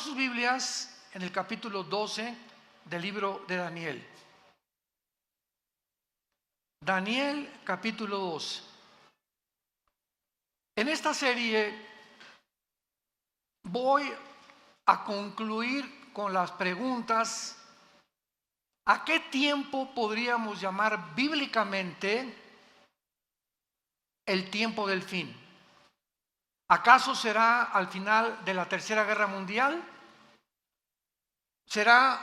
sus Biblias en el capítulo 12 del libro de Daniel. Daniel capítulo 12. En esta serie voy a concluir con las preguntas: ¿a qué tiempo podríamos llamar bíblicamente el tiempo del fin? ¿Acaso será al final de la Tercera Guerra Mundial? ¿Será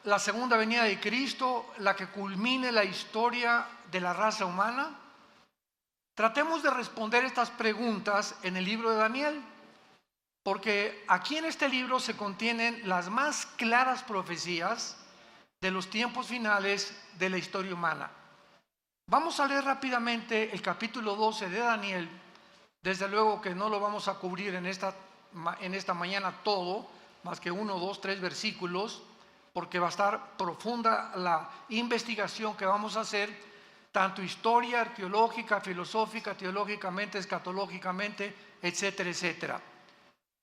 la segunda venida de Cristo la que culmine la historia de la raza humana? Tratemos de responder estas preguntas en el libro de Daniel, porque aquí en este libro se contienen las más claras profecías de los tiempos finales de la historia humana. Vamos a leer rápidamente el capítulo 12 de Daniel. Desde luego que no lo vamos a cubrir en esta mañana todo, más que 1, 2, 3 versículos, porque va a estar profunda la investigación que vamos a hacer, tanto historia, arqueológica, filosófica, teológicamente, escatológicamente, etcétera, etcétera.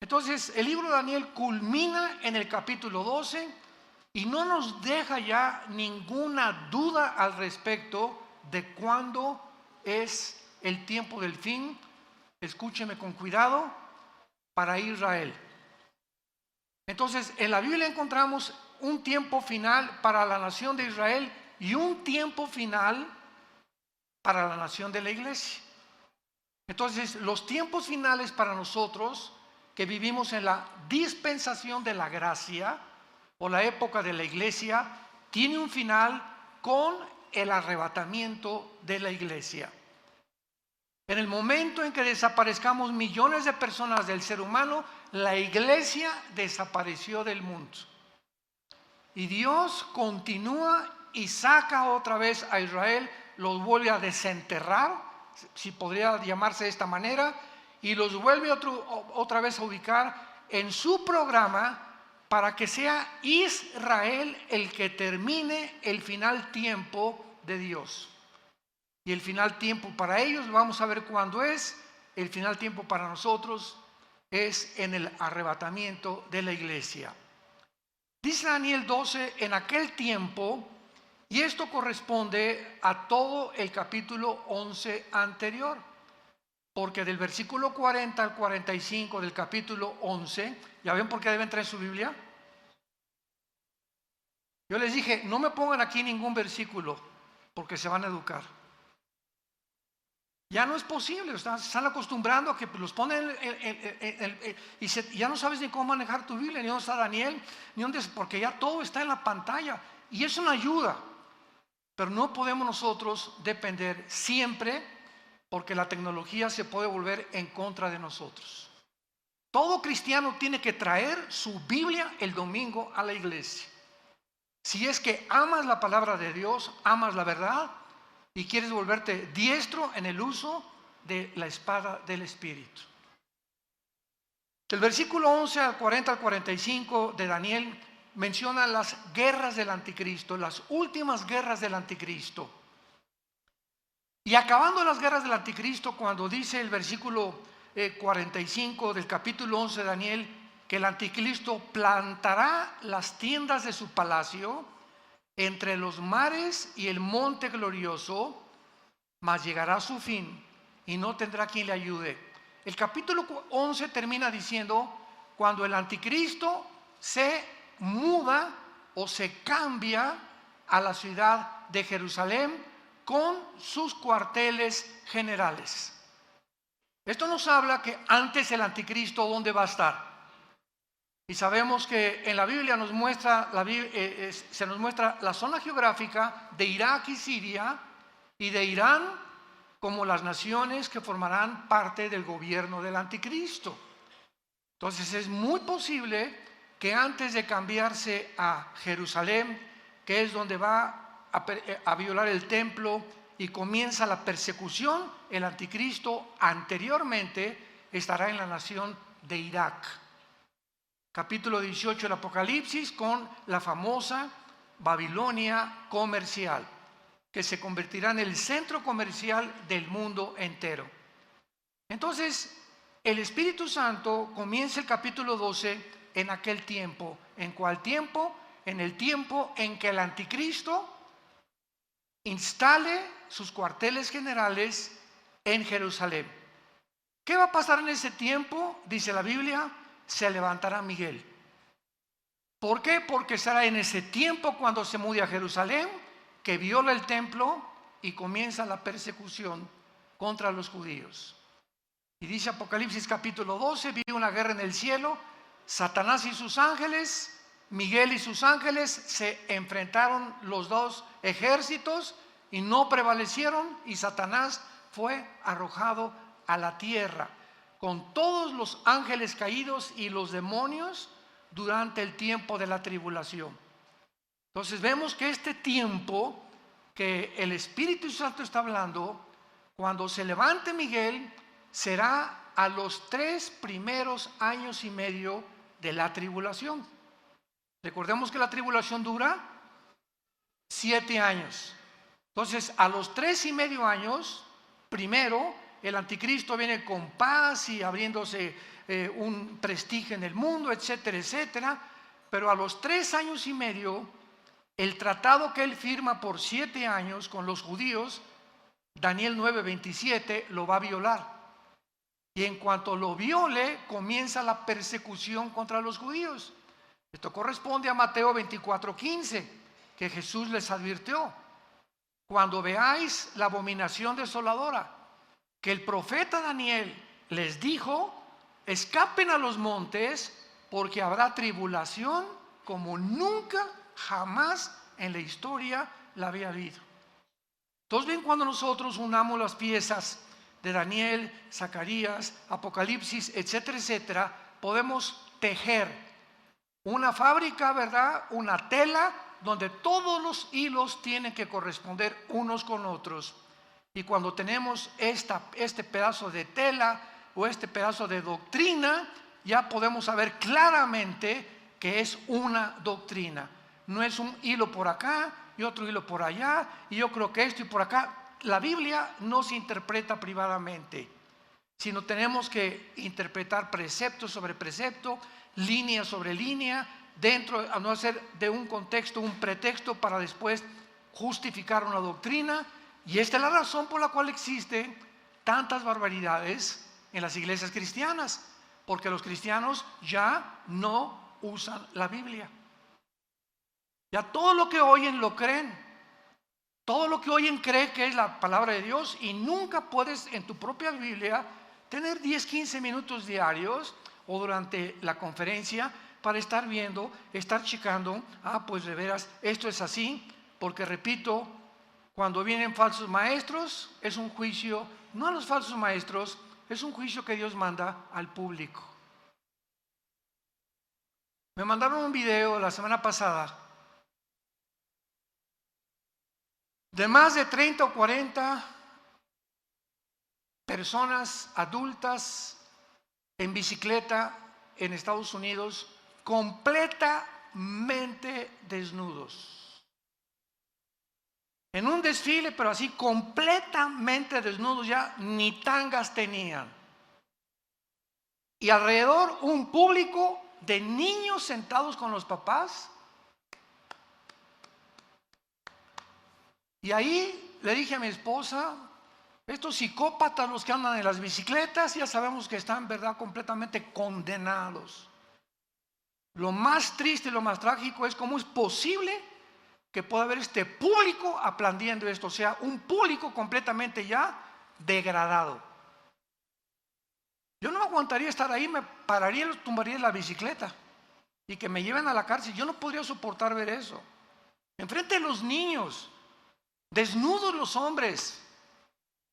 Entonces, el libro de Daniel culmina en el capítulo 12 y no nos deja ya ninguna duda al respecto de cuándo es el tiempo del fin. Escúcheme con cuidado: para Israel. Entonces, en la Biblia encontramos un tiempo final para la nación de Israel y un tiempo final para la nación de la iglesia. Entonces, los tiempos finales para nosotros que vivimos en la dispensación de la gracia o la época de la iglesia, tiene un final con el arrebatamiento de la iglesia. En el momento en que desaparezcamos millones de personas del ser humano, la iglesia desapareció del mundo. Y Dios continúa y saca otra vez a Israel, los vuelve a desenterrar, si podría llamarse de esta manera, y los vuelve otra vez a ubicar en su programa para que sea Israel el que termine el final tiempo de Dios. Y el final tiempo para ellos, vamos a ver cuándo es. El final tiempo para nosotros es en el arrebatamiento de la iglesia. Dice Daniel 12, en aquel tiempo, y esto corresponde a todo el capítulo 11 anterior, porque del versículo 40 al 45 del capítulo 11, ¿ya ven por qué deben traer su Biblia? Yo les dije, no me pongan aquí ningún versículo, porque se van a educar. Ya no es posible, se están acostumbrando a que los ponen y ya no sabes ni cómo manejar tu Biblia, ni dónde está Daniel, ni dónde, porque ya todo está en la pantalla. Y es una ayuda, pero no podemos nosotros depender siempre, porque la tecnología se puede volver en contra de nosotros. Todo cristiano tiene que traer su Biblia el domingo a la iglesia. Si es que amas la palabra de Dios, amas la verdad, y quieres volverte diestro en el uso de la espada del Espíritu. Del versículo 11 al 40 al 45 de Daniel menciona las guerras del anticristo, las últimas guerras del anticristo. Y acabando las guerras del anticristo, cuando dice el versículo 45 del capítulo 11 de Daniel, que el anticristo plantará las tiendas de su palacio entre los mares y el monte glorioso, mas llegará a su fin y no tendrá quien le ayude. El capítulo 11 termina diciendo cuando el anticristo se muda o se cambia a la ciudad de Jerusalén con sus cuarteles generales. Esto nos habla que antes el anticristo, ¿dónde va a estar? Y sabemos que en la Biblia se nos muestra la zona geográfica de Irak y Siria y de Irán como las naciones que formarán parte del gobierno del anticristo. Entonces es muy posible que antes de cambiarse a Jerusalén, que es donde va a violar el templo y comienza la persecución, el anticristo anteriormente estará en la nación de Irak. Capítulo 18 del Apocalipsis, con la famosa Babilonia comercial, que se convertirá en el centro comercial del mundo entero. Entonces, el Espíritu Santo comienza el capítulo 12 en aquel tiempo. ¿En cuál tiempo? En el tiempo en que el anticristo instale sus cuarteles generales en Jerusalén. ¿Qué va a pasar en ese tiempo? Dice la Biblia, se levantará Miguel. ¿Por qué? Porque será en ese tiempo cuando se mude a Jerusalén, que viola el templo y comienza la persecución contra los judíos. Y dice Apocalipsis capítulo 12, vi una guerra en el cielo, Satanás y sus ángeles, Miguel y sus ángeles se enfrentaron los dos ejércitos y no prevalecieron, y Satanás fue arrojado a la tierra con todos los ángeles caídos y los demonios durante el tiempo de la tribulación. Entonces vemos que este tiempo que el Espíritu Santo está hablando, cuando se levante Miguel, será a los 3 primeros años y medio de la tribulación. Recordemos que la tribulación dura 7 años. Entonces, a los 3 y medio años, primero, el anticristo viene con paz y abriéndose un prestigio en el mundo, etcétera, etcétera. Pero a los 3 años y medio, el tratado que él firma por 7 años con los judíos, Daniel 9:27, lo va a violar. Y en cuanto lo viole, comienza la persecución contra los judíos. Esto corresponde a Mateo 24:15, que Jesús les advirtió: cuando veáis la abominación desoladora, que el profeta Daniel les dijo, escapen a los montes, porque habrá tribulación como nunca, jamás en la historia la había habido. Entonces ven, cuando nosotros unamos las piezas de Daniel, Zacarías, Apocalipsis, etcétera, etcétera, podemos tejer una fábrica, ¿verdad? Una tela donde todos los hilos tienen que corresponder unos con otros. Y cuando tenemos este pedazo de tela o este pedazo de doctrina, ya podemos saber claramente que es una doctrina. No es un hilo por acá y otro hilo por allá, y yo creo que esto y por acá. La Biblia no se interpreta privadamente, sino tenemos que interpretar precepto sobre precepto, línea sobre línea, dentro, a no ser de un contexto, un pretexto para después justificar una doctrina. Y esta es la razón por la cual existen tantas barbaridades en las iglesias cristianas, porque los cristianos ya no usan la Biblia. Ya todo lo que oyen lo creen. Todo lo que oyen cree que es la palabra de Dios, y nunca puedes en tu propia Biblia tener 10, 15 minutos diarios o durante la conferencia para estar viendo, estar checando, pues de veras esto es así, porque repito, cuando vienen falsos maestros es un juicio, no a los falsos maestros, es un juicio que Dios manda al público. Me mandaron un video la semana pasada de más de 30 o 40 personas adultas en bicicleta en Estados Unidos, completamente desnudos. En un desfile, pero así completamente desnudos, ya ni tangas tenían. Y alrededor un público de niños sentados con los papás. Y ahí le dije a mi esposa, estos psicópatas, los que andan en las bicicletas, ya sabemos que están, ¿verdad?, completamente condenados. Lo más triste y lo más trágico es cómo es posible que pueda haber este público aplaudiendo esto, o sea, un público completamente ya degradado. Yo no aguantaría estar ahí, me pararía y los tumbaría en la bicicleta y que me lleven a la cárcel. Yo no podría soportar ver eso. Enfrente de los niños, desnudos los hombres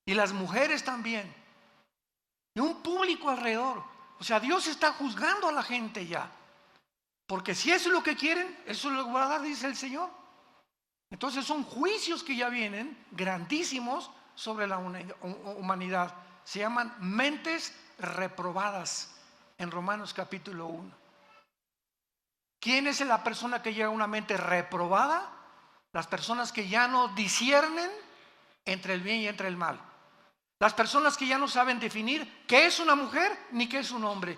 y las mujeres también, y un público alrededor. O sea, Dios está juzgando a la gente ya, porque si eso es lo que quieren, eso lo va a dar, dice el Señor. Entonces son juicios que ya vienen grandísimos sobre la humanidad. Se llaman mentes reprobadas en Romanos capítulo 1. ¿Quién es la persona que llega a una mente reprobada? Las personas que ya no disciernen entre el bien y entre el mal. Las personas que ya no saben definir qué es una mujer ni qué es un hombre.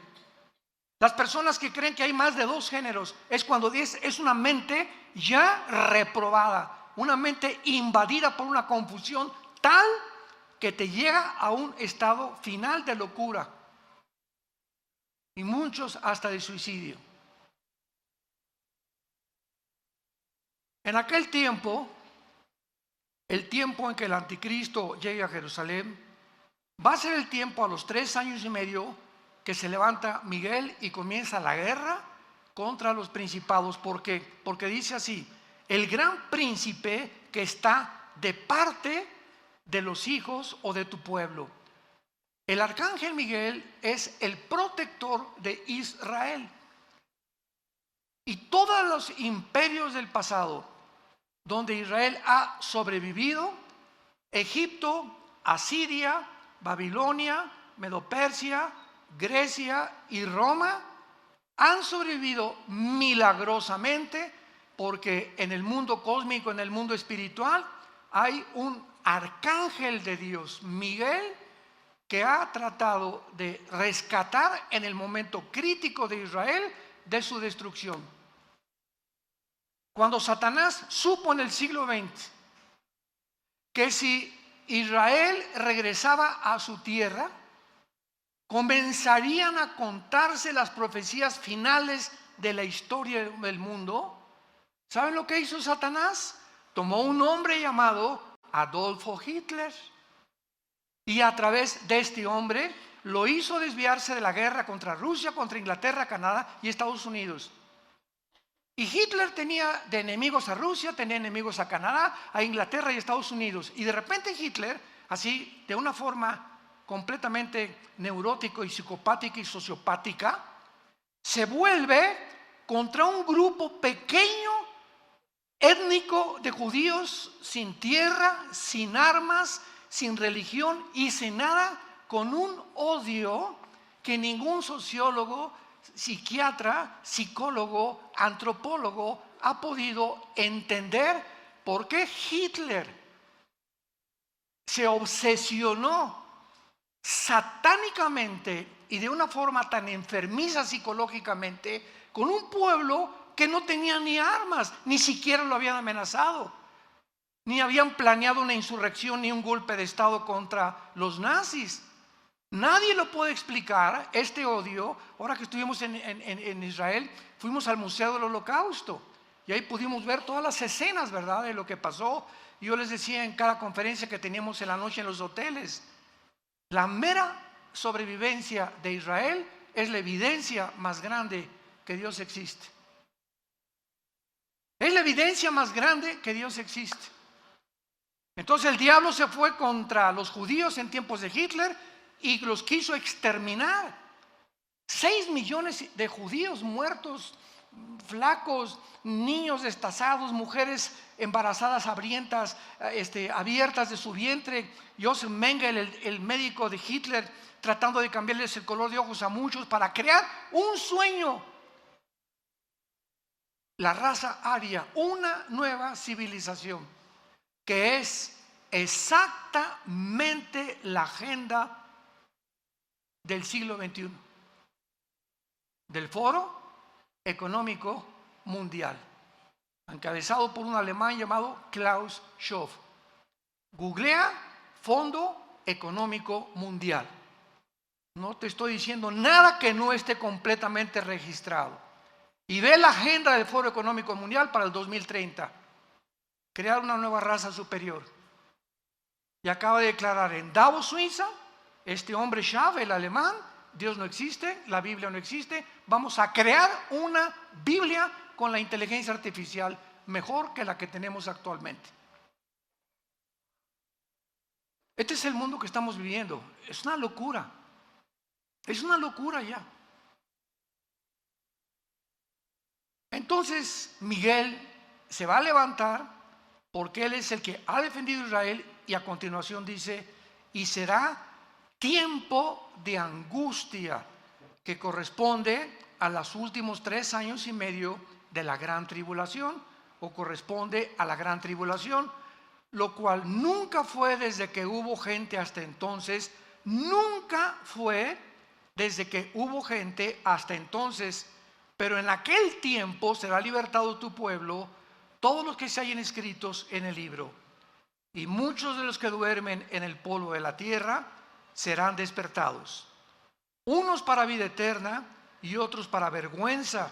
Las personas que creen que hay más de dos géneros es cuando es una mente ya reprobada, una mente invadida por una confusión tal que te llega a un estado final de locura y muchos hasta de suicidio. En aquel tiempo, el tiempo en que el anticristo llegue a Jerusalén, va a ser el tiempo a los 3 años y medio que se levanta Miguel y comienza la guerra contra los principados. ¿Por qué? Porque dice así: el gran príncipe que está de parte de los hijos o de tu pueblo. El arcángel Miguel es el protector de Israel. Y todos los imperios del pasado donde Israel ha sobrevivido, Egipto, Asiria, Babilonia, Medo-Persia, Grecia y Roma, han sobrevivido milagrosamente porque en el mundo cósmico, en el mundo espiritual, hay un arcángel de Dios, Miguel, que ha tratado de rescatar en el momento crítico de Israel de su destrucción. Cuando Satanás supo en el siglo XX que si Israel regresaba a su tierra, comenzarían a contarse las profecías finales de la historia del mundo, ¿saben lo que hizo Satanás? Tomó un hombre llamado Adolfo Hitler y a través de este hombre lo hizo desviarse de la guerra contra Rusia, contra Inglaterra, Canadá y Estados Unidos. Y Hitler tenía de enemigos a Rusia, tenía enemigos a Canadá, a Inglaterra y Estados Unidos. Y de repente Hitler, así de una forma completamente neurótica y psicopática y sociopática, se vuelve contra un grupo pequeño, étnico de judíos sin tierra, sin armas, sin religión y sin nada, con un odio que ningún sociólogo, psiquiatra, psicólogo, antropólogo ha podido entender por qué Hitler se obsesionó satánicamente y de una forma tan enfermiza psicológicamente con un pueblo que no tenía ni armas, ni siquiera lo habían amenazado, ni habían planeado una insurrección ni un golpe de estado contra los nazis. Nadie lo puede explicar, este odio. Ahora que estuvimos en Israel, fuimos al Museo del Holocausto y ahí pudimos ver todas las escenas, ¿verdad?, de lo que pasó. Yo les decía en cada conferencia que teníamos en la noche en los hoteles, la mera sobrevivencia de Israel es la evidencia más grande que Dios existe. Es la evidencia más grande que Dios existe. Entonces el diablo se fue contra los judíos en tiempos de Hitler y los quiso exterminar. 6 millones de judíos muertos, flacos, niños destazados, mujeres embarazadas hambrientas, abiertas de su vientre. Joseph Mengele, el médico de Hitler, tratando de cambiarles el color de ojos a muchos para crear un sueño. La raza aria, una nueva civilización que es exactamente la agenda del siglo XXI, del Foro Económico Mundial, encabezado por un alemán llamado Klaus Schwab. Googlea Fondo Económico Mundial. No te estoy diciendo nada que no esté completamente registrado. Y ve la agenda del Foro Económico Mundial para el 2030. Crear una nueva raza superior. Y acaba de declarar en Davos, Suiza, este hombre Schwab, el alemán: Dios no existe, la Biblia no existe, vamos a crear una Biblia con la inteligencia artificial mejor que la que tenemos actualmente. Este es el mundo que estamos viviendo. Es una locura. Es una locura ya. Entonces Miguel se va a levantar porque él es el que ha defendido a Israel, y a continuación dice: y será tiempo de angustia que corresponde a los últimos 3 años y medio de la gran tribulación, o corresponde a la gran tribulación, lo cual nunca fue desde que hubo gente hasta entonces, nunca fue desde que hubo gente hasta entonces, pero en aquel tiempo será libertado tu pueblo, todos los que se hallen escritos en el libro. Y muchos de los que duermen en el polvo de la tierra serán despertados, unos para vida eterna y otros para vergüenza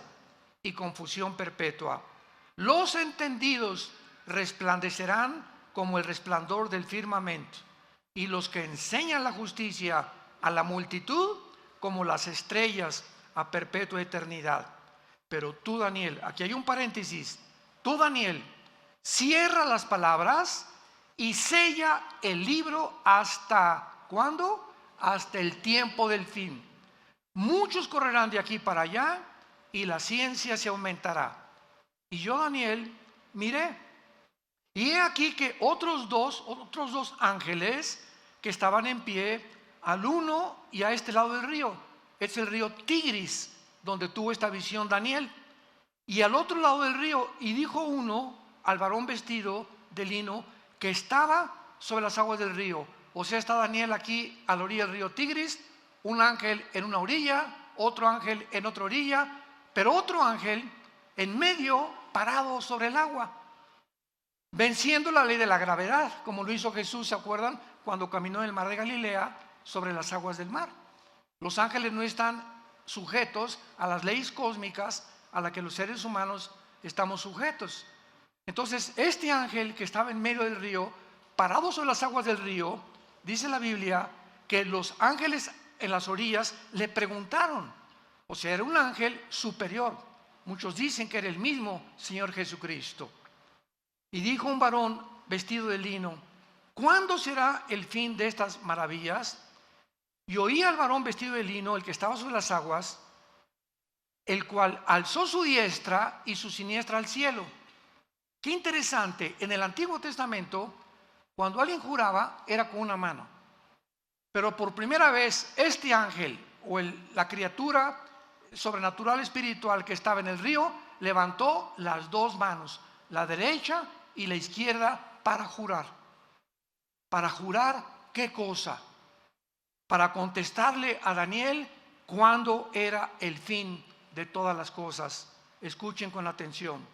y confusión perpetua. Los entendidos resplandecerán como el resplandor del firmamento, y los que enseñan la justicia a la multitud como las estrellas a perpetua eternidad. Pero tú, Daniel, aquí hay un paréntesis, tú, Daniel, cierra las palabras y sella el libro hasta ¿cuándo? Hasta el tiempo del fin. Muchos correrán de aquí para allá y la ciencia se aumentará. Y yo, Daniel, miré, y he aquí que otros dos ángeles que estaban en pie, al uno y a este lado del río. Es el río Tigris, donde tuvo esta visión Daniel. Y al otro lado del río, y dijo uno al varón vestido de lino que estaba sobre las aguas del río. O sea, está Daniel aquí a la orilla del río Tigris, un ángel en una orilla, otro ángel en otra orilla, pero otro ángel en medio, parado sobre el agua, venciendo la ley de la gravedad, como lo hizo Jesús, ¿se acuerdan? Cuando caminó en el mar de Galilea sobre las aguas del mar. Los ángeles no están sujetos a las leyes cósmicas a las que los seres humanos estamos sujetos. Entonces, este ángel que estaba en medio del río, parado sobre las aguas del río, dice la Biblia que los ángeles en las orillas le preguntaron, o sea, era un ángel superior. Muchos dicen que era el mismo Señor Jesucristo. Y dijo un varón vestido de lino, ¿cuándo será el fin de estas maravillas? Y oí al varón vestido de lino, el que estaba sobre las aguas, el cual alzó su diestra y su siniestra al cielo. Qué interesante, en el Antiguo Testamento, cuando alguien juraba, era con una mano. Pero por primera vez, este ángel o la criatura sobrenatural espiritual que estaba en el río, levantó las dos manos, la derecha y la izquierda, para jurar. ¿Para jurar qué cosa? Para contestarle a Daniel cuándo era el fin de todas las cosas. Escuchen con atención.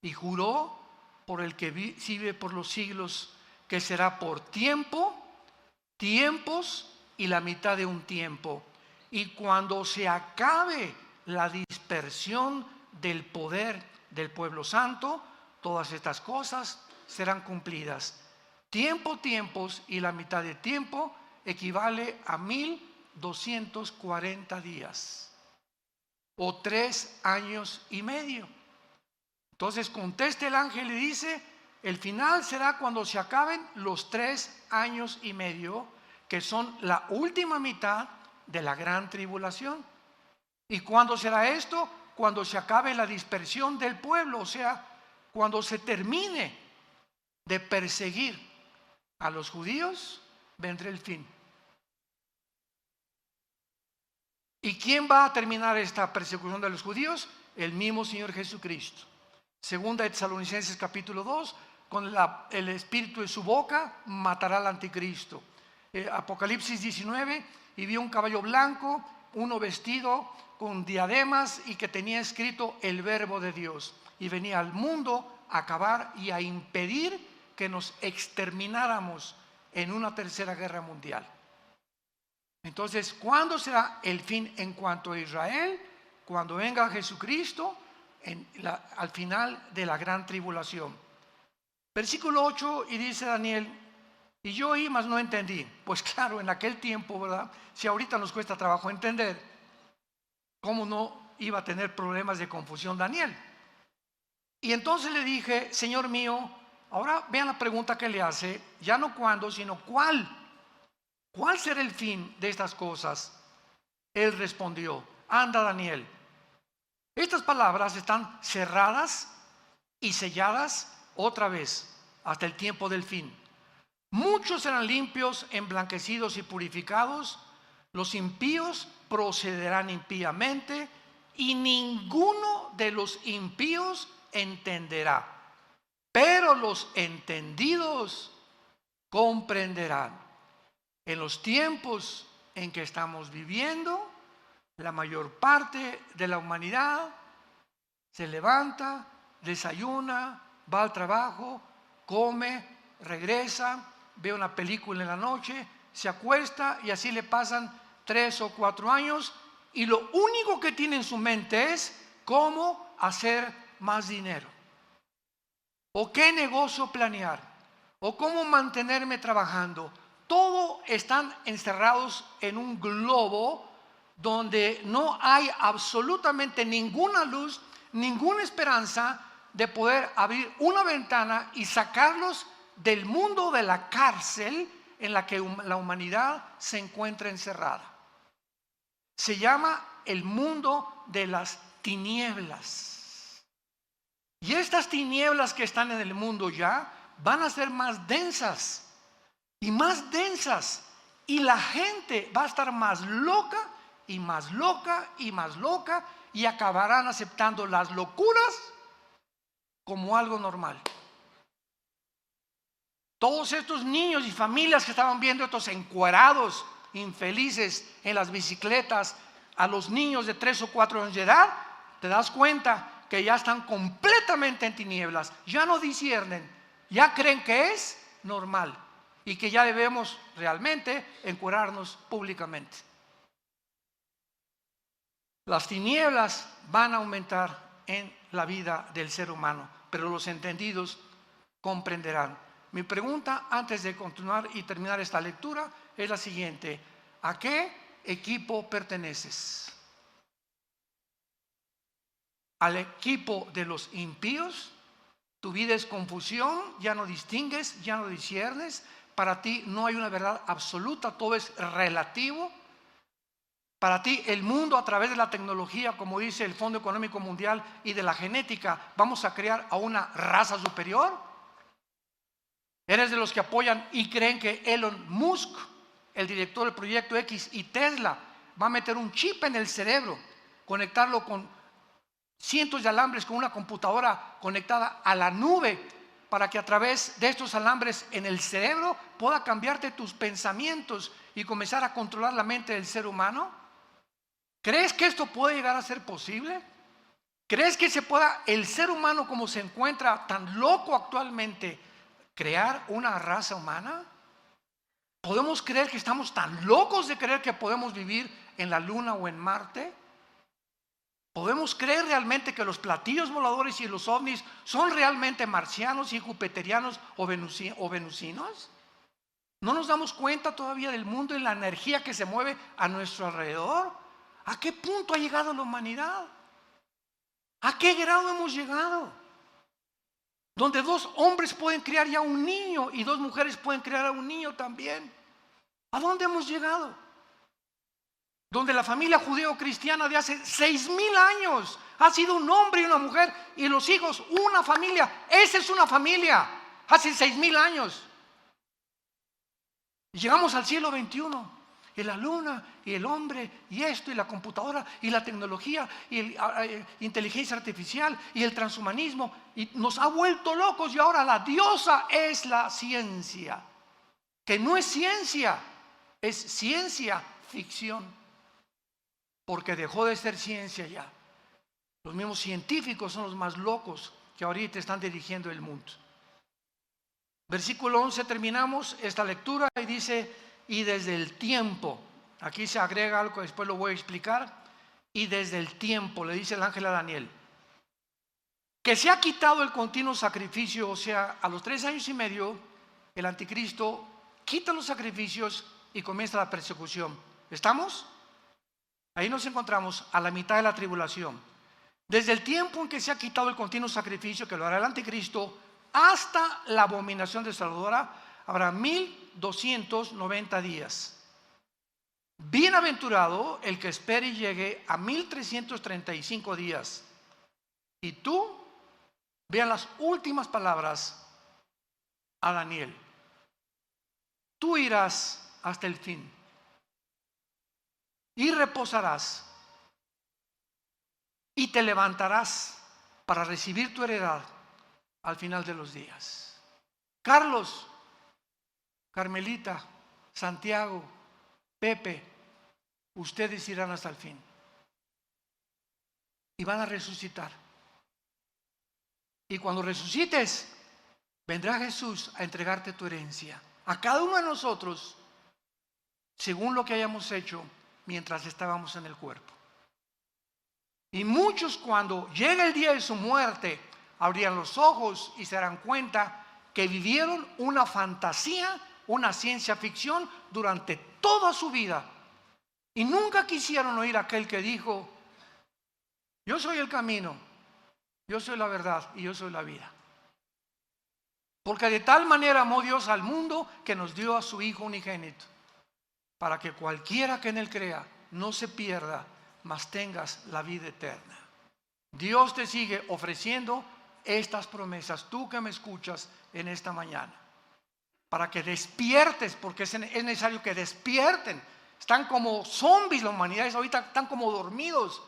Y juró por el que vive por los siglos, que será por tiempo, tiempos y la mitad de un tiempo. Y cuando se acabe la dispersión del poder del pueblo santo, todas estas cosas serán cumplidas. Tiempo, tiempos y la mitad de tiempo equivale a 1240 días o 3 años y medio. Entonces contesta el ángel y dice, el final será cuando se acaben los 3 años y medio, que son la última mitad de la gran tribulación. ¿Y cuándo será esto? Cuando se acabe la dispersión del pueblo, o sea, cuando se termine de perseguir a los judíos, vendrá el fin. ¿Y quién va a terminar esta persecución de los judíos? El mismo Señor Jesucristo. Segunda de Tesalonicenses capítulo 2, con el espíritu de su boca matará al anticristo. Apocalipsis 19, y vio un caballo blanco, uno vestido con diademas y que tenía escrito el verbo de Dios. Y venía al mundo a acabar y a impedir que nos extermináramos en una tercera guerra mundial. Entonces, ¿cuándo será el fin en cuanto a Israel? Cuando venga Jesucristo al final de la gran tribulación. Versículo 8, y dice Daniel, y yo oí, mas no entendí. Pues claro, en aquel tiempo, ¿verdad? Si ahorita nos cuesta trabajo entender, ¿cómo no iba a tener problemas de confusión Daniel? Y entonces le dije, Señor mío, ahora vean la pregunta que le hace, ya no cuándo, sino cuál. ¿Cuál será el fin de estas cosas? Él respondió, anda Daniel. Estas palabras están cerradas y selladas otra vez hasta el tiempo del fin. Muchos serán limpios, emblanquecidos y purificados. Los impíos procederán impíamente y ninguno de los impíos entenderá. Pero los entendidos comprenderán. En los tiempos en que estamos viviendo. La mayor parte de la humanidad se levanta, desayuna, va al trabajo, come, regresa, ve una película en la noche, se acuesta y así le pasan 3 o 4 años y lo único que tiene en su mente es cómo hacer más dinero, o qué negocio planear, o cómo mantenerme trabajando. Todo están encerrados en un globo donde no hay absolutamente ninguna luz, ninguna esperanza de poder abrir una ventana y sacarlos del mundo de la cárcel en la que la humanidad se encuentra encerrada. Se llama el mundo de las tinieblas. Y estas tinieblas que están en el mundo ya van a ser más densas y más densas. Y la gente va a estar más loca y más loca y más loca y acabarán aceptando las locuras como algo normal. Todos estos niños y familias que estaban viendo estos encuerados infelices en las bicicletas a los niños de 3 o 4 años de edad, te das cuenta que ya están completamente en tinieblas, ya no disciernen, ya creen que es normal y que ya debemos realmente encuerarnos públicamente. Las tinieblas van a aumentar en la vida del ser humano, pero los entendidos comprenderán. Mi pregunta antes de continuar y terminar esta lectura es la siguiente: ¿a qué equipo perteneces? ¿Al equipo de los impíos? Tu vida es confusión, ya no distingues, ya no disciernes, para ti no hay una verdad absoluta, todo es relativo. Para ti el mundo, a través de la tecnología, como dice el Fondo Económico Mundial, y de la genética, vamos a crear a una raza superior. ¿Eres de los que apoyan y creen que Elon Musk, el director del Proyecto X, y Tesla va a meter un chip en el cerebro, conectarlo con cientos de alambres, con una computadora conectada a la nube, para que a través de estos alambres en el cerebro pueda cambiarte tus pensamientos y comenzar a controlar la mente del ser humano? ¿Crees que esto puede llegar a ser posible? ¿Crees que se pueda, el ser humano como se encuentra tan loco actualmente, crear una raza humana? ¿Podemos creer que estamos tan locos de creer que podemos vivir en la Luna o en Marte? ¿Podemos creer realmente que los platillos voladores y los ovnis son realmente marcianos y jupiterianos o venusinos? ¿No nos damos cuenta todavía del mundo y la energía que se mueve a nuestro alrededor? ¿A qué punto ha llegado la humanidad? ¿A qué grado hemos llegado? Donde 2 hombres pueden criar ya un niño y 2 mujeres pueden criar a un niño también. ¿A dónde hemos llegado? Donde la familia judeo-cristiana de hace 6,000 años ha sido un hombre y una mujer y los hijos, una familia. Esa es una familia, hace 6,000 años. Y llegamos al siglo XXI. Y la luna, y el hombre, y esto, y la computadora, y la tecnología, y la inteligencia artificial, y el transhumanismo, y nos ha vuelto locos. Y ahora la diosa es la ciencia, que no es ciencia, es ciencia ficción, porque dejó de ser ciencia ya. Los mismos científicos son los más locos que ahorita están dirigiendo el mundo. Versículo 11, terminamos esta lectura y dice: y desde el tiempo, aquí se agrega algo que después lo voy a explicar, y desde el tiempo, le dice el ángel a Daniel, que se ha quitado el continuo sacrificio. O sea, a los 3 años y medio, el anticristo quita los sacrificios y comienza la persecución. ¿Estamos? Ahí nos encontramos a la mitad de la tribulación. Desde el tiempo en que se ha quitado el continuo sacrificio, que lo hará el anticristo, hasta la abominación desoladora, habrá 1290 días. Bienaventurado el que espere y llegue a 1335 días. Y tú, vean las últimas palabras a Daniel: tú irás hasta el fin y reposarás y te levantarás para recibir tu heredad al final de los días. Carlos, Carmelita, Santiago, Pepe, ustedes irán hasta el fin. Y van a resucitar. Y cuando resucites, vendrá Jesús a entregarte tu herencia. A cada uno de nosotros, según lo que hayamos hecho mientras estábamos en el cuerpo. Y muchos, cuando llegue el día de su muerte, abrirán los ojos y se darán cuenta que vivieron una fantasía, una ciencia ficción durante toda su vida. Y nunca quisieron oír a aquel que dijo: yo soy el camino, yo soy la verdad y yo soy la vida. Porque de tal manera amó Dios al mundo que nos dio a su Hijo unigénito, para que cualquiera que en Él crea no se pierda, mas tengas la vida eterna. Dios te sigue ofreciendo estas promesas, tú que me escuchas en esta mañana, para que despiertes, porque es necesario que despierten. Están como zombies la humanidad, ahorita están como dormidos,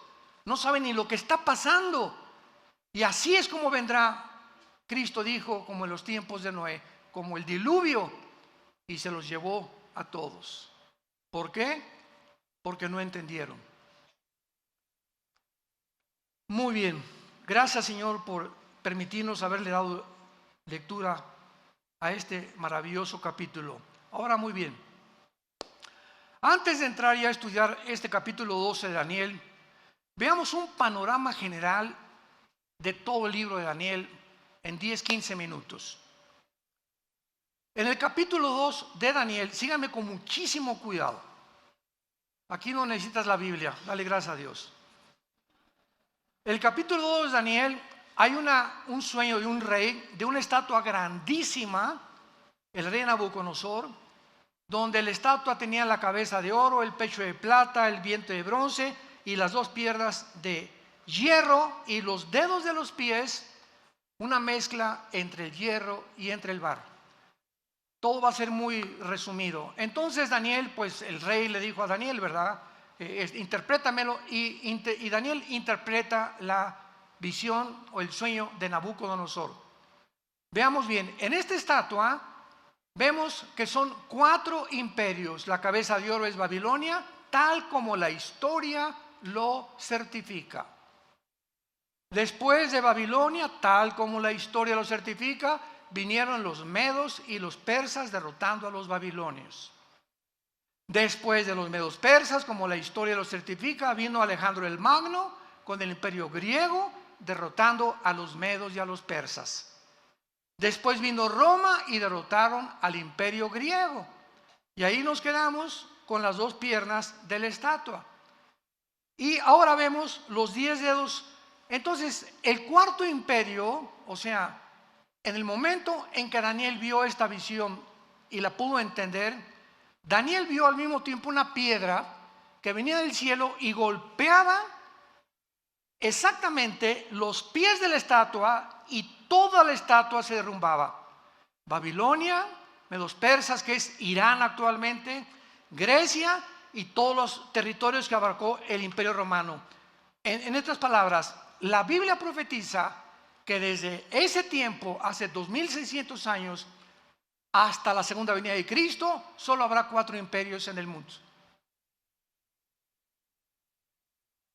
no saben ni lo que está pasando. Y así es como vendrá. Cristo dijo, como en los tiempos de Noé, como el diluvio, y se los llevó a todos. ¿Por qué? Porque no entendieron. Muy bien, gracias Señor por permitirnos haberle dado lectura a este maravilloso capítulo. Ahora muy bien, antes de entrar ya a estudiar este capítulo 12 de Daniel, veamos un panorama general de todo el libro de Daniel en 10-15 minutos. En el capítulo 2 de Daniel, síganme con muchísimo cuidado. Aquí no necesitas la Biblia, dale gracias a Dios. En el capítulo 2 de Daniel hay un sueño de un rey, de una estatua grandísima, el rey Nabucodonosor, donde la estatua tenía la cabeza de oro, el pecho de plata, el vientre de bronce y las dos piernas de hierro y los dedos de los pies, una mezcla entre el hierro y entre el barro. Todo va a ser muy resumido. Entonces Daniel, pues el rey le dijo a Daniel, ¿verdad? Interprétamelo, y Daniel interpreta la visión o el sueño de Nabucodonosor. Veamos bien, en esta estatua vemos que son 4 imperios. La cabeza de oro es Babilonia, tal como la historia lo certifica. Después de Babilonia, tal como la historia lo certifica, vinieron los medos y los persas derrotando a los babilonios. Después de los medos persas, como la historia lo certifica, vino Alejandro el Magno con el imperio griego, derrotando a los medos y a los persas. Después vino Roma y derrotaron al imperio griego. Y ahí nos quedamos con las 2 piernas de la estatua. Y ahora vemos los 10 dedos. Entonces, el 4.º imperio, o sea, en el momento en que Daniel vio esta visión y la pudo entender, Daniel vio al mismo tiempo una piedra que venía del cielo y golpeaba exactamente los pies de la estatua y toda la estatua se derrumbaba. Babilonia, medos persas, que es Irán actualmente, Grecia y todos los territorios que abarcó el imperio romano. En otras palabras, la Biblia profetiza que desde ese tiempo, hace 2600 años, hasta la segunda venida de Cristo, solo habrá 4 imperios en el mundo.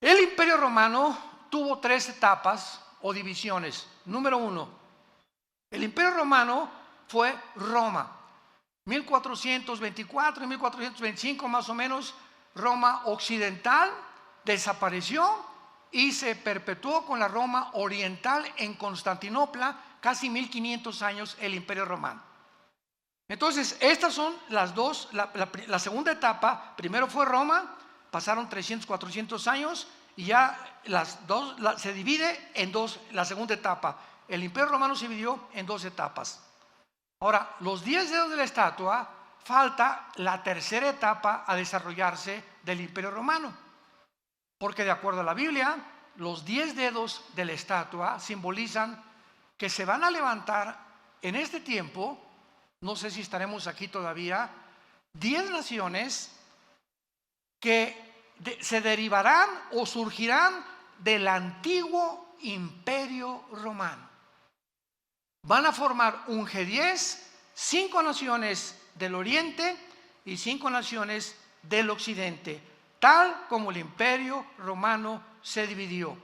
El imperio romano tuvo 3 etapas o divisiones. Número 1, el imperio romano fue Roma. 1424 y 1425 más o menos, Roma occidental desapareció y se perpetuó con la Roma oriental en Constantinopla, casi 1500 años el imperio romano. Entonces, estas son las dos, la segunda etapa. Primero fue Roma, pasaron 300, 400 años y ya se divide en 2, la segunda etapa. El imperio romano se dividió en 2 etapas. Ahora, los 10 dedos de la estatua, falta la tercera etapa a desarrollarse del imperio romano. Porque de acuerdo a la Biblia, los 10 dedos de la estatua simbolizan que se van a levantar en este tiempo, no sé si estaremos aquí todavía, 10 naciones que se derivarán o surgirán del antiguo imperio romano. Van a formar un G10, 5 naciones del oriente y 5 naciones del occidente. tal como el imperio romano se dividió.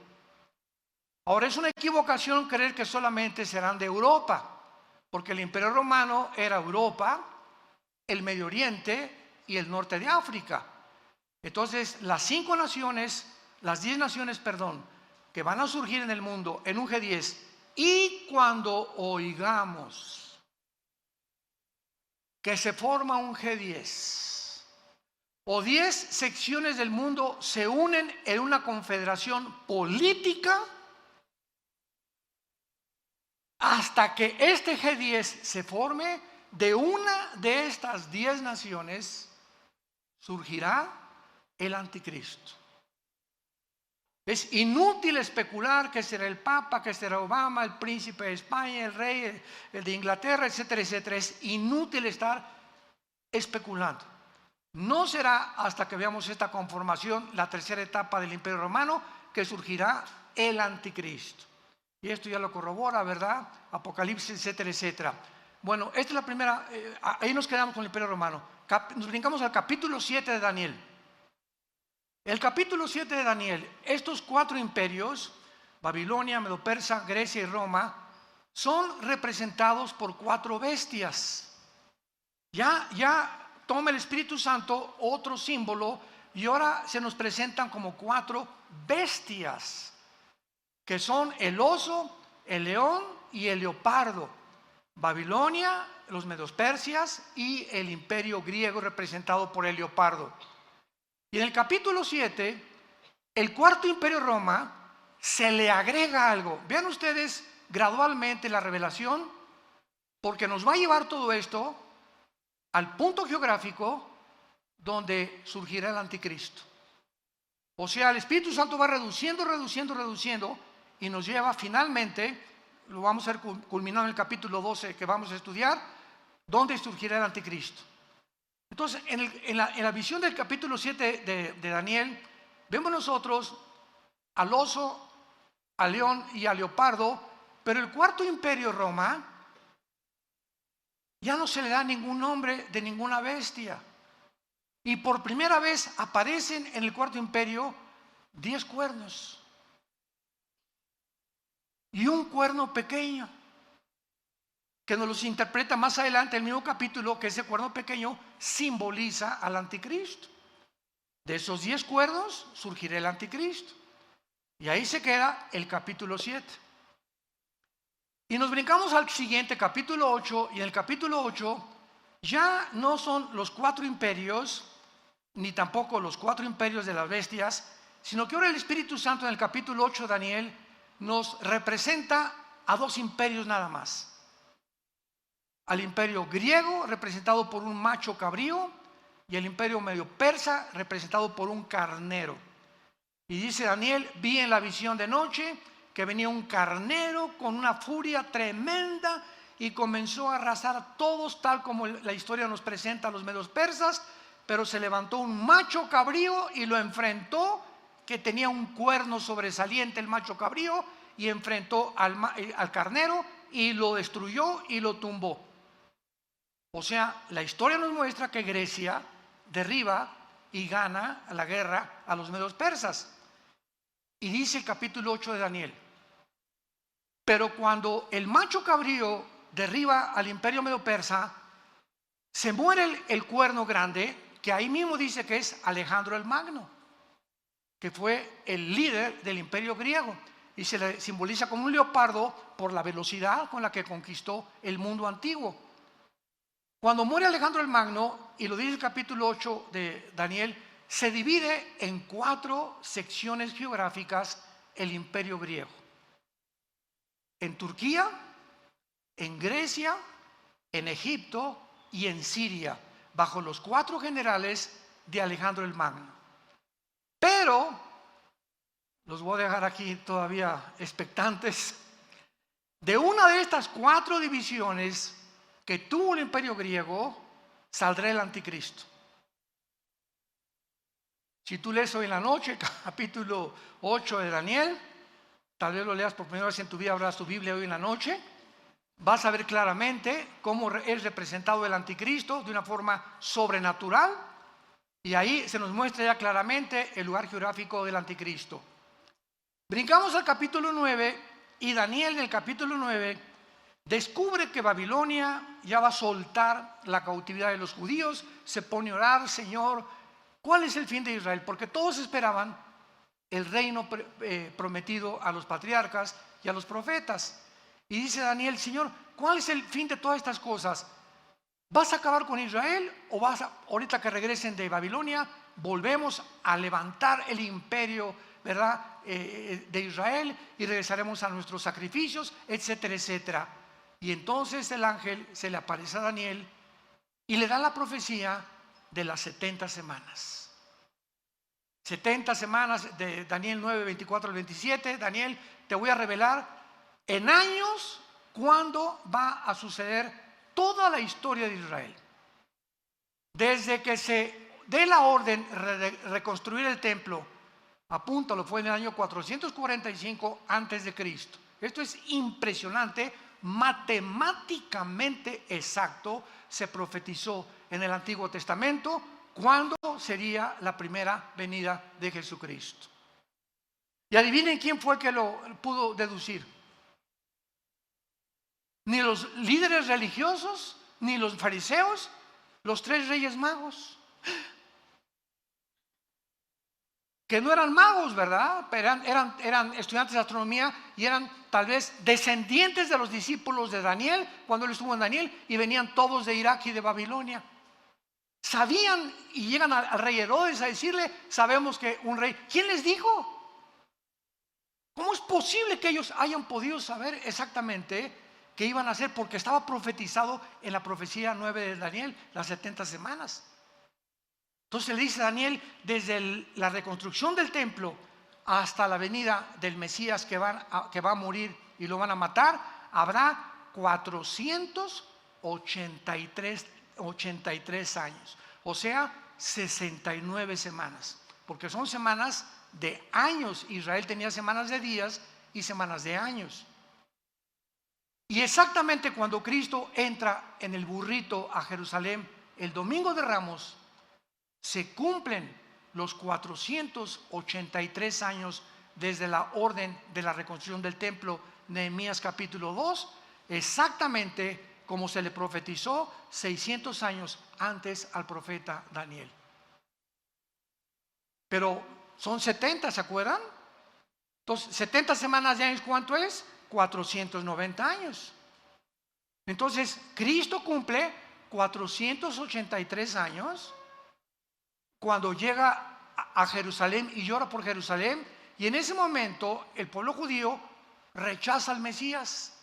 Ahora, es una equivocación creer que solamente serán de Europa, porque el imperio romano era Europa, el Medio Oriente y el norte de África. Entonces, las 10 naciones, que van a surgir en el mundo en un G10, y cuando oigamos que se forma un G10 o 10 secciones del mundo se unen en una confederación política, hasta que este G10 se forme, de una de estas 10 naciones surgirá el anticristo. Es inútil especular que será el Papa, que será Obama, el príncipe de España, el rey, el de Inglaterra, etcétera, etcétera. Es inútil estar especulando. No será hasta que veamos esta conformación, la tercera etapa del Imperio Romano, que surgirá el anticristo. Y esto ya lo corrobora, ¿verdad? Apocalipsis, etcétera, etcétera. Bueno, esta es la primera, ahí nos quedamos con el Imperio Romano. Nos brincamos al capítulo 7 de Daniel. El capítulo 7 de Daniel, estos 4 imperios, Babilonia, Medo-Persa, Grecia y Roma, son representados por 4 bestias. Ya toma el Espíritu Santo otro símbolo y ahora se nos presentan como 4 bestias, que son el oso, el león y el leopardo. Babilonia, los Medo-Persias y el imperio griego representado por el leopardo. Y en el capítulo 7, el cuarto imperio Roma, se le agrega algo. Vean ustedes gradualmente la revelación, porque nos va a llevar todo esto al punto geográfico donde surgirá el anticristo. O sea, el Espíritu Santo va reduciendo y nos lleva finalmente, lo vamos a ver culminado en el capítulo 12 que vamos a estudiar, donde surgirá el anticristo. Entonces, en la visión del capítulo 7 de Daniel, vemos nosotros al oso, al león y al leopardo, pero el cuarto imperio Roma ya no se le da ningún nombre de ninguna bestia. Y por primera vez aparecen en el cuarto imperio 10 cuernos y un cuerno pequeño, que nos los interpreta más adelante el mismo capítulo, que ese cuerno pequeño simboliza al anticristo. De esos 10 cuernos surgirá el anticristo. Y ahí se queda el capítulo 7. Y nos brincamos al siguiente, capítulo 8, y en el capítulo 8 ya no son los 4 imperios, ni tampoco los 4 imperios de las bestias, sino que ahora el Espíritu Santo en el capítulo 8 de Daniel nos representa a 2 imperios nada más. Al imperio griego, representado por un macho cabrío, y el imperio medio persa, representado por un carnero. Y dice Daniel: vi en la visión de noche que venía un carnero con una furia tremenda y comenzó a arrasar a todos, tal como la historia nos presenta a los medios persas. Pero se levantó un macho cabrío y lo enfrentó, que tenía un cuerno sobresaliente el macho cabrío, y enfrentó al carnero y lo destruyó y lo tumbó. O sea, la historia nos muestra que Grecia derriba y gana la guerra a los medios persas. Y dice el capítulo 8 de Daniel: pero cuando el macho cabrío derriba al imperio medio persa, se muere el cuerno grande, que ahí mismo dice que es Alejandro el Magno, que fue el líder del imperio griego, y se le simboliza como un leopardo por la velocidad con la que conquistó el mundo antiguo. Cuando muere Alejandro el Magno, y lo dice el capítulo 8 de Daniel, se divide en 4 secciones geográficas el imperio griego: en Turquía, en Grecia, en Egipto y en Siria, bajo los 4 generales de Alejandro el Magno. Pero los voy a dejar aquí todavía expectantes. De una de estas 4 divisiones que tuvo el imperio griego, saldrá el anticristo. Si tú lees hoy en la noche capítulo 8 de Daniel, tal vez lo leas por primera vez en tu vida, abras tu Biblia hoy en la noche, vas a ver claramente cómo es representado el anticristo de una forma sobrenatural, Y ahí se nos muestra ya claramente el lugar geográfico del anticristo. Brincamos al capítulo 9 y Daniel en el capítulo 9 descubre que Babilonia ya va a soltar la cautividad de los judíos, se pone a orar: Señor, ¿cuál es el fin de Israel? Porque todos esperaban el reino prometido a los patriarcas y a los profetas. Y dice Daniel: Señor, ¿cuál es el fin de todas estas cosas? ¿Vas a acabar con Israel o ahorita que regresen de Babilonia, volvemos a levantar el imperio, ¿verdad?, de Israel, y regresaremos a nuestros sacrificios, etcétera, etcétera? Y entonces el ángel se le aparece a Daniel y le da la profecía de las 70 semanas. 70 semanas de Daniel 9, 24 al 27. Daniel, te voy a revelar en años cuándo va a suceder toda la historia de Israel. Desde que se dé la orden de reconstruir el templo, apúntalo, fue en el año 445 antes de Cristo. Esto es impresionante, matemáticamente exacto. Se profetizó en el Antiguo Testamento cuándo sería la primera venida de Jesucristo. Y adivinen quién fue que lo pudo deducir. Ni los líderes religiosos, ni los fariseos, los 3 reyes magos, que no eran magos, ¿verdad? Pero eran estudiantes de astronomía y eran tal vez descendientes de los discípulos de Daniel, cuando él estuvo en Daniel, y venían todos de Irak y de Babilonia. Sabían, y llegan al rey Herodes a decirle: sabemos que un rey. ¿Quién les dijo? ¿Cómo es posible que ellos hayan podido saber exactamente qué iban a hacer? Porque estaba profetizado en la profecía 9 de Daniel, las 70 semanas. Entonces le dice a Daniel: desde la reconstrucción del templo hasta la venida del Mesías que va a morir y lo van a matar, habrá 483 años, o sea, 69 semanas, porque son semanas de años. Israel tenía semanas de días y semanas de años. Y exactamente cuando Cristo entra en el burrito a Jerusalén el domingo de Ramos, se cumplen los 483 años desde la orden de la reconstrucción del templo, Nehemías capítulo 2, exactamente como se le profetizó 600 años antes al profeta Daniel. Pero son 70, ¿se acuerdan? Entonces, 70 semanas de años, ¿cuánto es? 490 años. Entonces, Cristo cumple 483 años cuando llega a Jerusalén y llora por Jerusalén, y en ese momento el pueblo judío rechaza al Mesías.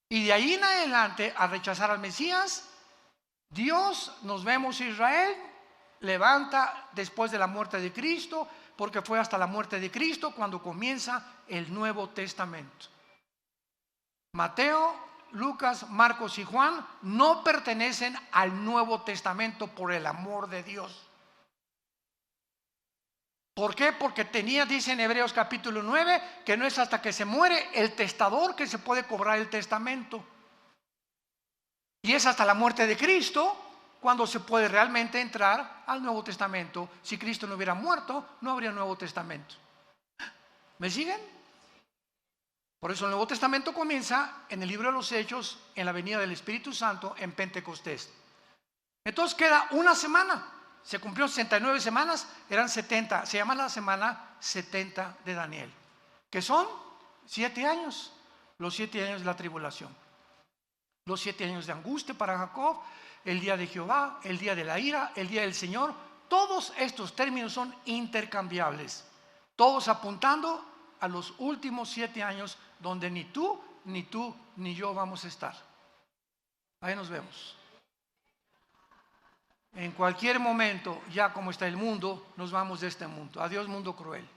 Y de ahí en adelante, al rechazar al Mesías, Dios, nos vemos, Israel levanta después de la muerte de Cristo, porque fue hasta la muerte de Cristo cuando comienza el Nuevo Testamento. Mateo, Lucas, Marcos y Juan no pertenecen al Nuevo Testamento, por el amor de Dios. ¿Por qué? Porque dice en Hebreos capítulo 9 que no es hasta que se muere el testador que se puede cobrar el testamento. Y es hasta la muerte de Cristo cuando se puede realmente entrar al Nuevo Testamento. Si Cristo no hubiera muerto, no habría Nuevo Testamento. ¿Me siguen? Por eso el Nuevo Testamento comienza en el libro de los Hechos, en la venida del Espíritu Santo, en Pentecostés. Entonces queda una semana. Se cumplió 69 semanas, eran 70. Se llama la semana 70 de Daniel, que son 7 años. Los 7 años de la tribulación. Los 7 años de angustia para Jacob, el día de Jehová, el día de la ira, el día del Señor. Todos estos términos son intercambiables, todos apuntando a los últimos 7 años donde ni tú, ni yo vamos a estar. Ahí nos vemos. En cualquier momento, ya como está el mundo, nos vamos de este mundo. Adiós, mundo cruel.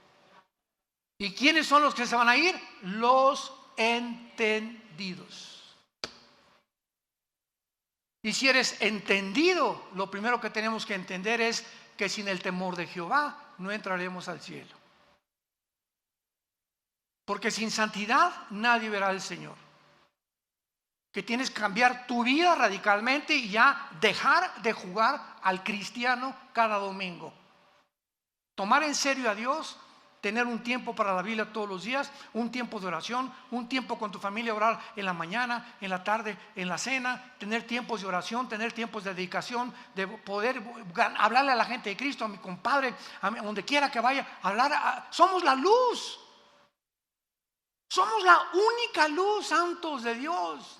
¿Y quiénes son los que se van a ir? Los entendidos. Y si eres entendido, lo primero que tenemos que entender es que sin el temor de Jehová no entraremos al cielo. Porque sin santidad nadie verá al Señor. que tienes que cambiar tu vida radicalmente y ya dejar de jugar al cristiano cada domingo. Tomar en serio a Dios, tener un tiempo para la Biblia todos los días, un tiempo de oración, un tiempo con tu familia, orar en la mañana, en la tarde, en la cena, tener tiempos de oración, tener tiempos de dedicación, de poder hablarle a la gente de Cristo, a mi compadre, a donde quiera que vaya, somos la luz. Somos la única luz, santos de Dios.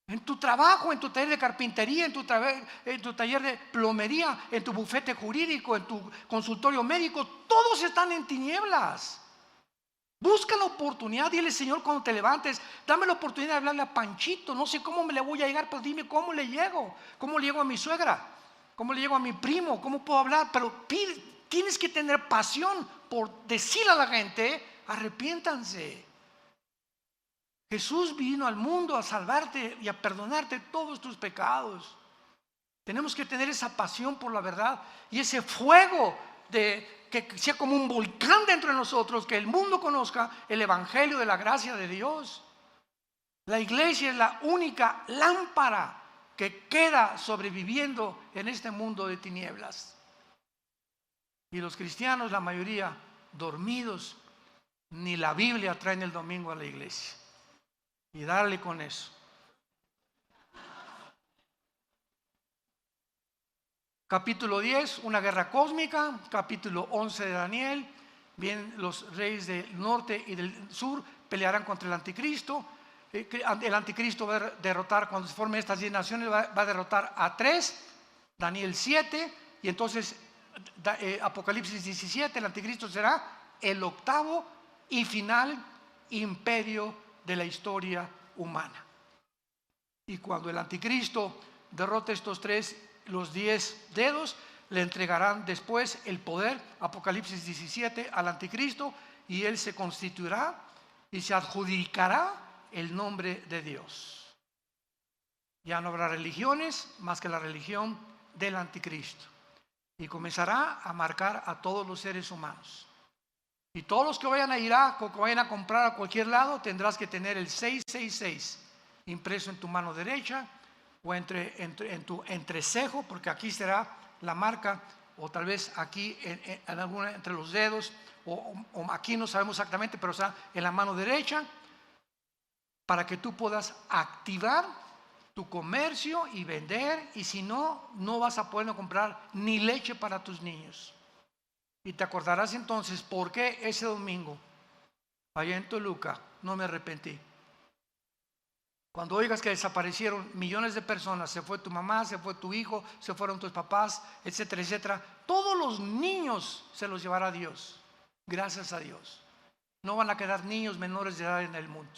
En tu trabajo, en tu taller de carpintería, en tu taller de plomería, en tu bufete jurídico, en tu consultorio médico, todos están en tinieblas. Busca la oportunidad, dile: Señor, cuando te levantes, dame la oportunidad de hablarle a Panchito. No sé cómo me le voy a llegar, pero dime cómo le llego. ¿Cómo le llego a mi suegra? ¿Cómo le llego a mi primo? ¿Cómo puedo hablar? Pero tienes que tener pasión por decirle a la gente: arrepiéntanse. Jesús vino al mundo a salvarte y a perdonarte todos tus pecados. Tenemos que tener esa pasión por la verdad y ese fuego que sea como un volcán dentro de nosotros, que el mundo conozca el evangelio de la gracia de Dios. La iglesia es la única lámpara que queda sobreviviendo en este mundo de tinieblas. Y los cristianos, la mayoría, dormidos, ni la Biblia traen el domingo a la iglesia. Y darle con eso. Capítulo 10, una guerra cósmica. Capítulo 11 de Daniel. Bien, los reyes del norte y del sur pelearán contra el anticristo. El anticristo va a derrotar, cuando se formen estas 10 naciones, va a derrotar a 3. Daniel 7. Y entonces Apocalipsis 17, el anticristo será el octavo y final imperio de la historia humana. Y cuando el anticristo derrote estos 3, los 10 dedos, le entregarán después el poder, Apocalipsis 17, al anticristo, y él se constituirá y se adjudicará el nombre de Dios. Ya no habrá religiones más que la religión del anticristo, y comenzará a marcar a todos los seres humanos. Y todos los que vayan a Irak o que vayan a comprar a cualquier lado, tendrás que tener el 666 impreso en tu mano derecha o en tu entrecejo, porque aquí será la marca, o tal vez aquí en alguna entre los dedos, o aquí no sabemos exactamente, pero será en la mano derecha, para que tú puedas activar tu comercio y vender. Y si no, no vas a poder comprar ni leche para tus niños. Y te acordarás entonces por qué ese domingo, allá en Toluca, no me arrepentí. Cuando oigas que desaparecieron millones de personas, se fue tu mamá, se fue tu hijo, se fueron tus papás, etcétera, etcétera, todos los niños se los llevará Dios. Gracias a Dios. No van a quedar niños menores de edad en el mundo.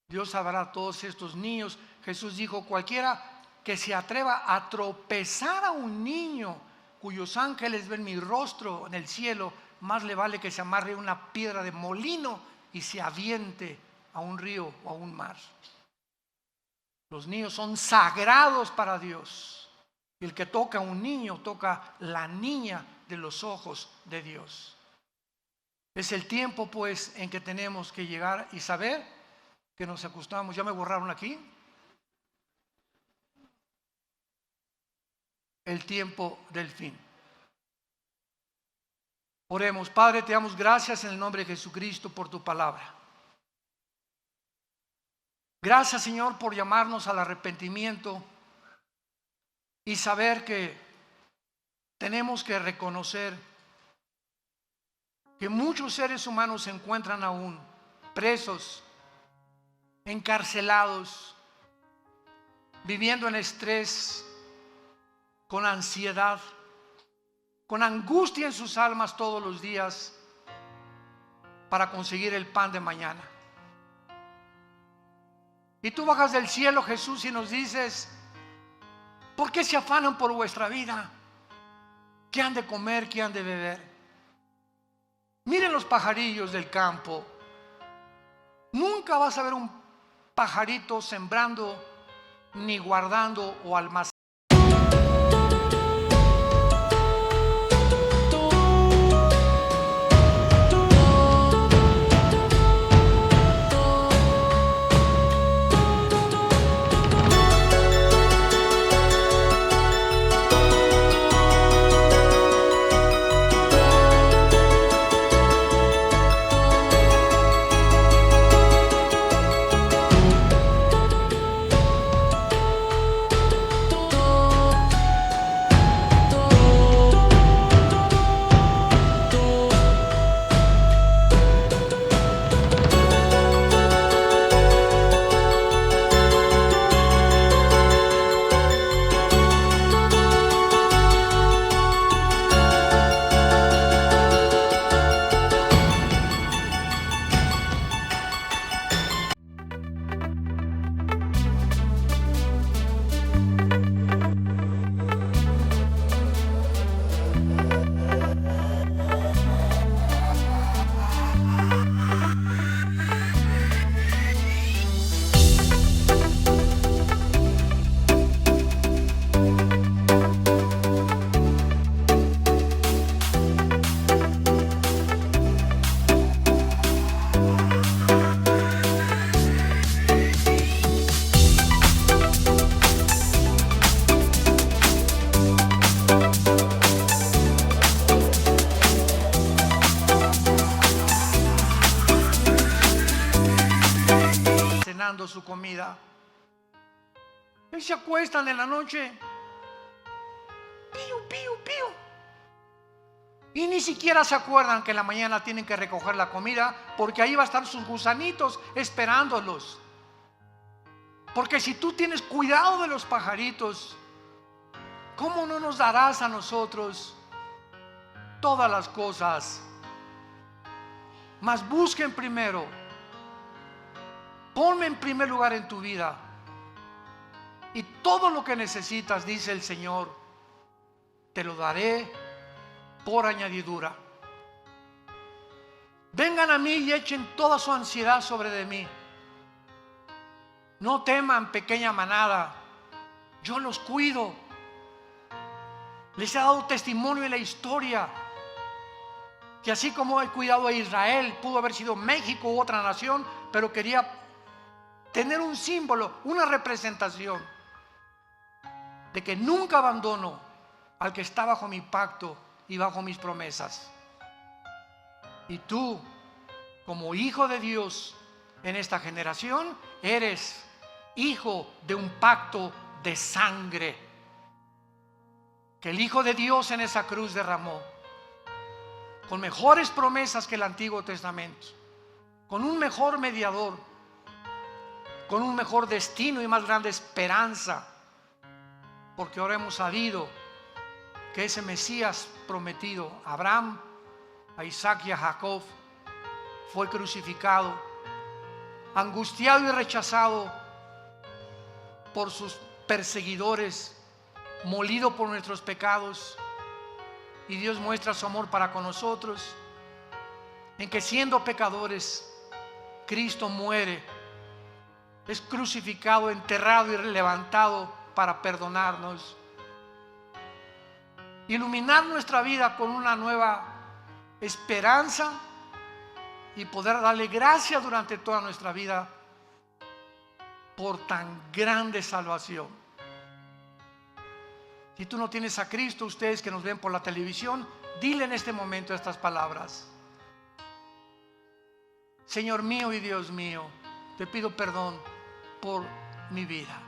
Dios salvará a todos estos niños. Jesús dijo: cualquiera que se atreva a tropezar a un niño cuyos ángeles ven mi rostro en el cielo, más le vale que se amarre una piedra de molino y se aviente a un río o a un mar. Los niños son sagrados para Dios. El que toca a un niño toca la niña de los ojos de Dios. Es el tiempo, pues, en que tenemos que llegar y saber que nos acostamos. ¿Ya me borraron aquí? El tiempo del fin. Oremos. Padre, te damos gracias en el nombre de Jesucristo por tu palabra. Gracias, Señor, por llamarnos al arrepentimiento y saber que tenemos que reconocer que muchos seres humanos se encuentran aún presos, encarcelados, viviendo en estrés, con ansiedad, con angustia en sus almas todos los días para conseguir el pan de mañana. Y tú bajas del cielo, Jesús, y nos dices: ¿por qué se afanan por vuestra vida? ¿Qué han de comer? ¿Qué han de beber? Miren los pajarillos del campo. Nunca vas a ver un pajarito sembrando, ni guardando o almacenando. Y se acuestan en la noche. Pío, pío, pío. Y ni siquiera se acuerdan que en la mañana tienen que recoger la comida, porque ahí va a estar sus gusanitos esperándolos. Porque si tú tienes cuidado de los pajaritos, ¿cómo no nos darás a nosotros todas las cosas? Mas busquen primero, ponme en primer lugar en tu vida, y todo lo que necesitas, dice el Señor, te lo daré por añadidura. Vengan a mí y echen toda su ansiedad sobre de mí. No teman, pequeña manada, yo los cuido. Les he dado testimonio en la historia que así como he cuidado a Israel, pudo haber sido México u otra nación, pero quería tener un símbolo, una representación de que nunca abandono al que está bajo mi pacto y bajo mis promesas. Y tú, como hijo de Dios en esta generación, eres hijo de un pacto de sangre que el Hijo de Dios en esa cruz derramó, con mejores promesas que el Antiguo Testamento, con un mejor mediador, con un mejor destino y más grande esperanza, porque ahora hemos sabido que ese Mesías prometido a Abraham, a Isaac y a Jacob fue crucificado, angustiado y rechazado por sus perseguidores, molido por nuestros pecados, y Dios muestra su amor para con nosotros en que siendo pecadores Cristo muere, es crucificado, enterrado y levantado para perdonarnos, iluminar nuestra vida con una nueva esperanza y poder darle gracias durante toda nuestra vida por tan grande salvación. Si tú no tienes a Cristo, ustedes que nos ven por la televisión, dile en este momento estas palabras: Señor mío y Dios mío, te pido perdón por mi vida.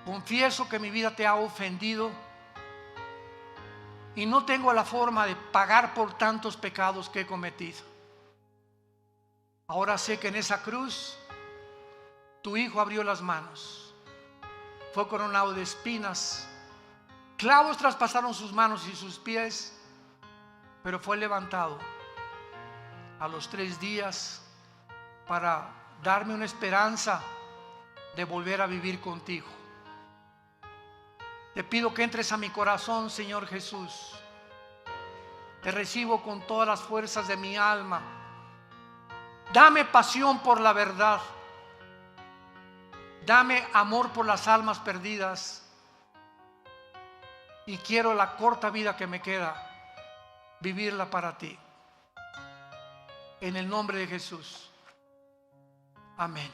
Confieso que mi vida te ha ofendido y no tengo la forma de pagar por tantos pecados que he cometido. Ahora sé que en esa cruz tu Hijo abrió las manos, fue coronado de espinas, clavos traspasaron sus manos y sus pies, pero fue levantado a los 3 días para darme una esperanza de volver a vivir contigo. Te pido que entres a mi corazón, Señor Jesús. Te recibo con todas las fuerzas de mi alma. Dame pasión por la verdad. Dame amor por las almas perdidas. Y quiero la corta vida que me queda, vivirla para ti. En el nombre de Jesús. Amén.